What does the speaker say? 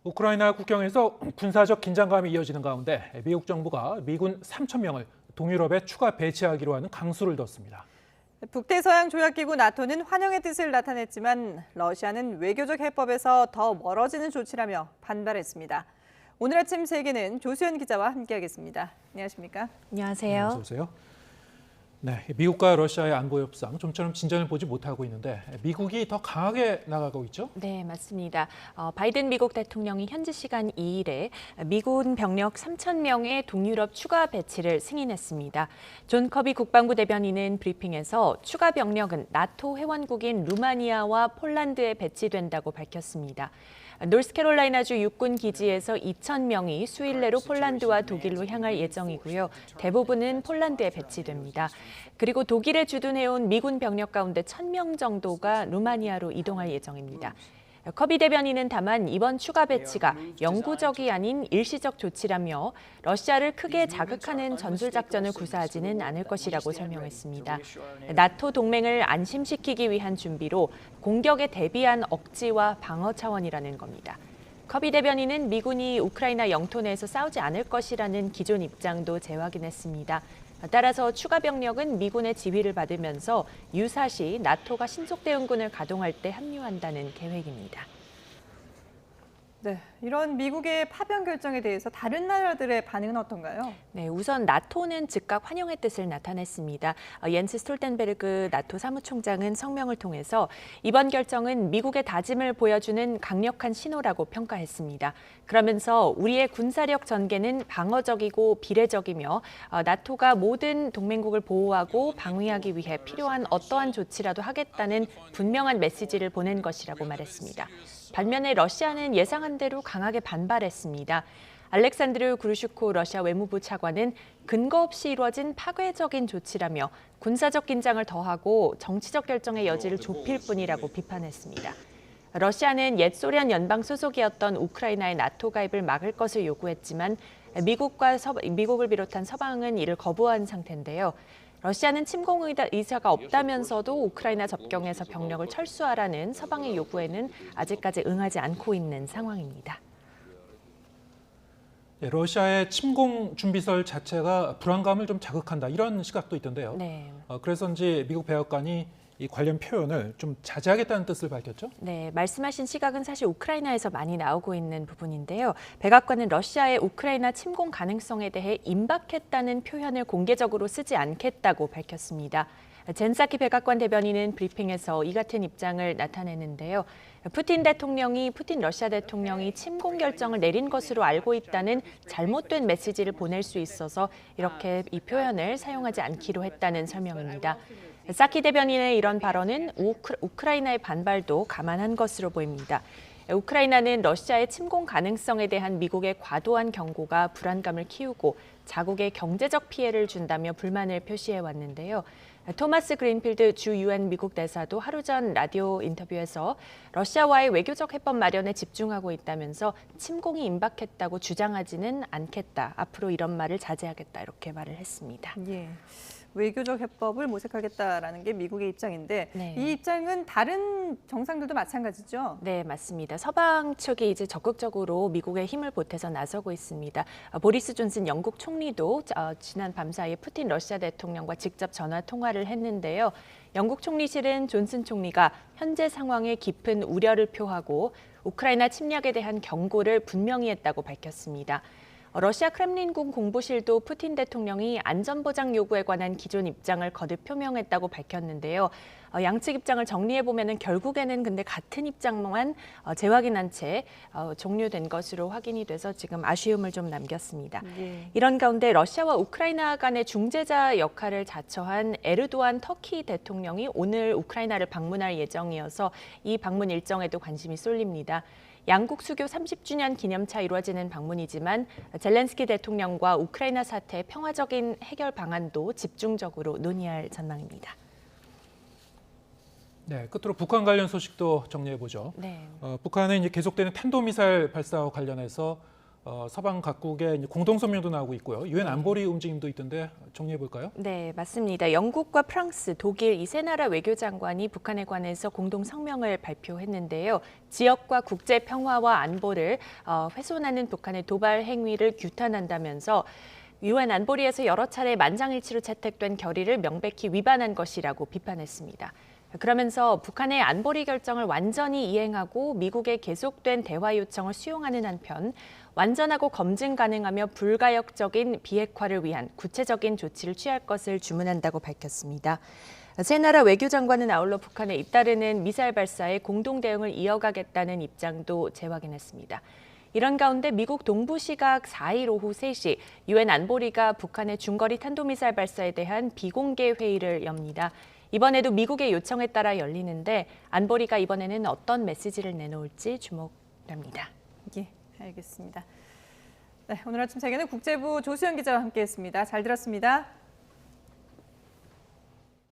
우크라이나 국경에서 군사적 긴장감이 이어지는 가운데 미국 정부가 미군 3,000명을 동유럽에 추가 배치하기로 하는 강수를 뒀습니다. 북대서양 조약기구 나토는 환영의 뜻을 나타냈지만 러시아는 외교적 해법에서 더 멀어지는 조치라며 반발했습니다. 오늘 아침 세계는 조수연 기자와 함께하겠습니다. 안녕하십니까? 안녕하세요. 어서 오세요. 네, 미국과 러시아의 안보 협상 좀처럼 진전을 보지 못하고 있는데 미국이 더 강하게 나가고 있죠? 네, 맞습니다. 바이든 미국 대통령이 현지 시간 2일에 미군 병력 3,000명의 동유럽 추가 배치를 승인했습니다. 존 커비 국방부 대변인은 브리핑에서 추가 병력은 나토 회원국인 루마니아와 폴란드에 배치된다고 밝혔습니다. 노스캐롤라이나주 육군 기지에서 2,000명이 수일 내로 폴란드와 독일로 향할 예정이고요. 대부분은 폴란드에 배치됩니다. 그리고 독일에 주둔해온 미군 병력 가운데 1,000명 정도가 루마니아로 이동할 예정입니다. 커비 대변인은 다만 이번 추가 배치가 영구적이 아닌 일시적 조치라며 러시아를 크게 자극하는 전술작전을 구사하지는 않을 것이라고 설명했습니다. 나토 동맹을 안심시키기 위한 준비로 공격에 대비한 억지와 방어 차원이라는 겁니다. 커비 대변인은 미군이 우크라이나 영토 내에서 싸우지 않을 것이라는 기존 입장도 재확인했습니다. 따라서 추가 병력은 미군의 지휘를 받으면서 유사시 나토가 신속대응군을 가동할 때 합류한다는 계획입니다. 네, 이런 미국의 파병 결정에 대해서 다른 나라들의 반응은 어떤가요? 네, 우선 나토는 즉각 환영의 뜻을 나타냈습니다. 옌스 스톨텐베르그 나토 사무총장은 성명을 통해서 이번 결정은 미국의 다짐을 보여주는 강력한 신호라고 평가했습니다. 그러면서 우리의 군사력 전개는 방어적이고 비례적이며 나토가 모든 동맹국을 보호하고 방위하기 위해 필요한 어떠한 조치라도 하겠다는 분명한 메시지를 보낸 것이라고 말했습니다. 반면에 러시아는 예상한 대로 강하게 반발했습니다. 알렉산드르 그루슈코 러시아 외무부 차관은 근거 없이 이루어진 파괴적인 조치라며 군사적 긴장을 더하고 정치적 결정의 여지를 좁힐 뿐이라고 비판했습니다. 러시아는 옛 소련 연방 소속이었던 우크라이나의 나토 가입을 막을 것을 요구했지만 미국을 비롯한 서방은 이를 거부한 상태인데요. 러시아는 침공 의사가 없다면서도 우크라이나 접경에서 병력을 철수하라는 서방의 요구에는 아직까지 응하지 않고 있는 상황입니다. 네, 러시아의 침공 준비설 자체가 불안감을 좀 자극한다 이런 시각도 있던데요. 네. 그래서인지 미국 백악관이 이 관련 표현을 좀 자제하겠다는 뜻을 밝혔죠? 네, 말씀하신 시각은 사실 우크라이나에서 많이 나오고 있는 부분인데요. 백악관은 러시아의 우크라이나 침공 가능성에 대해 임박했다는 표현을 공개적으로 쓰지 않겠다고 밝혔습니다. 젠사키 백악관 대변인은 브리핑에서 이 같은 입장을 나타내는데요. 푸틴 러시아 대통령이 침공 결정을 내린 것으로 알고 있다는 잘못된 메시지를 보낼 수 있어서 이렇게 이 표현을 사용하지 않기로 했다는 설명입니다. 사키 대변인의 이런 발언은 우크라이나의 반발도 감안한 것으로 보입니다. 우크라이나는 러시아의 침공 가능성에 대한 미국의 과도한 경고가 불안감을 키우고 자국에 경제적 피해를 준다며 불만을 표시해 왔는데요. 토마스 그린필드 주 유엔 미국 대사도 하루 전 라디오 인터뷰에서 러시아와의 외교적 해법 마련에 집중하고 있다면서 침공이 임박했다고 주장하지는 않겠다. 앞으로 이런 말을 자제하겠다. 이렇게 말을 했습니다. 예. 외교적 해법을 모색하겠다라는 게 미국의 입장인데 네. 이 입장은 다른 정상들도 마찬가지죠? 네, 맞습니다. 서방 측이 이제 적극적으로 미국의 힘을 보태서 나서고 있습니다. 보리스 존슨 영국 총리도 지난 밤 사이에 푸틴 러시아 대통령과 직접 전화 통화를 했는데요. 영국 총리실은 존슨 총리가 현재 상황에 깊은 우려를 표하고 우크라이나 침략에 대한 경고를 분명히 했다고 밝혔습니다. 러시아 크렘린궁 공보실도 푸틴 대통령이 안전보장 요구에 관한 기존 입장을 거듭 표명했다고 밝혔는데요. 양측 입장을 정리해보면 결국에는 근데 같은 입장만 재확인한 채 종료된 것으로 확인이 돼서 지금 아쉬움을 좀 남겼습니다. 네. 이런 가운데 러시아와 우크라이나 간의 중재자 역할을 자처한 에르도안 터키 대통령이 오늘 우크라이나를 방문할 예정이어서 이 방문 일정에도 관심이 쏠립니다. 양국 수교 30주년 기념차 이루어지는 방문이지만 젤렌스키 대통령과 우크라이나 사태의 평화적인 해결 방안도 집중적으로 논의할 전망입니다. 네, 끝으로 북한 관련 소식도 정리해 보죠. 네. 북한은 이제 계속되는 탄도미사일 발사와 관련해서 서방 각국의 이제 공동 성명도 나오고 있고요. 유엔 안보리 움직임도 있던데 정리해 볼까요? 네, 맞습니다. 영국과 프랑스, 독일 이 세 나라 외교장관이 북한에 관해서 공동 성명을 발표했는데요. 지역과 국제 평화와 안보를 훼손하는 북한의 도발 행위를 규탄한다면서 유엔 안보리에서 여러 차례 만장일치로 채택된 결의를 명백히 위반한 것이라고 비판했습니다. 그러면서 북한의 안보리 결정을 완전히 이행하고 미국의 계속된 대화 요청을 수용하는 한편 완전하고 검증 가능하며 불가역적인 비핵화를 위한 구체적인 조치를 취할 것을 주문한다고 밝혔습니다. 세 나라 외교장관은 아울러 북한에 잇따르는 미사일 발사에 공동 대응을 이어가겠다는 입장도 재확인했습니다. 이런 가운데 미국 동부 시각 4일 오후 3시 유엔 안보리가 북한의 중거리 탄도미사일 발사에 대한 비공개 회의를 엽니다. 이번에도 미국의 요청에 따라 열리는데 안보리가 이번에는 어떤 메시지를 내놓을지 주목됩니다. 예, 알겠습니다. 네, 오늘 아침 세계는 국제부 조수연 기자와 함께했습니다. 잘 들었습니다.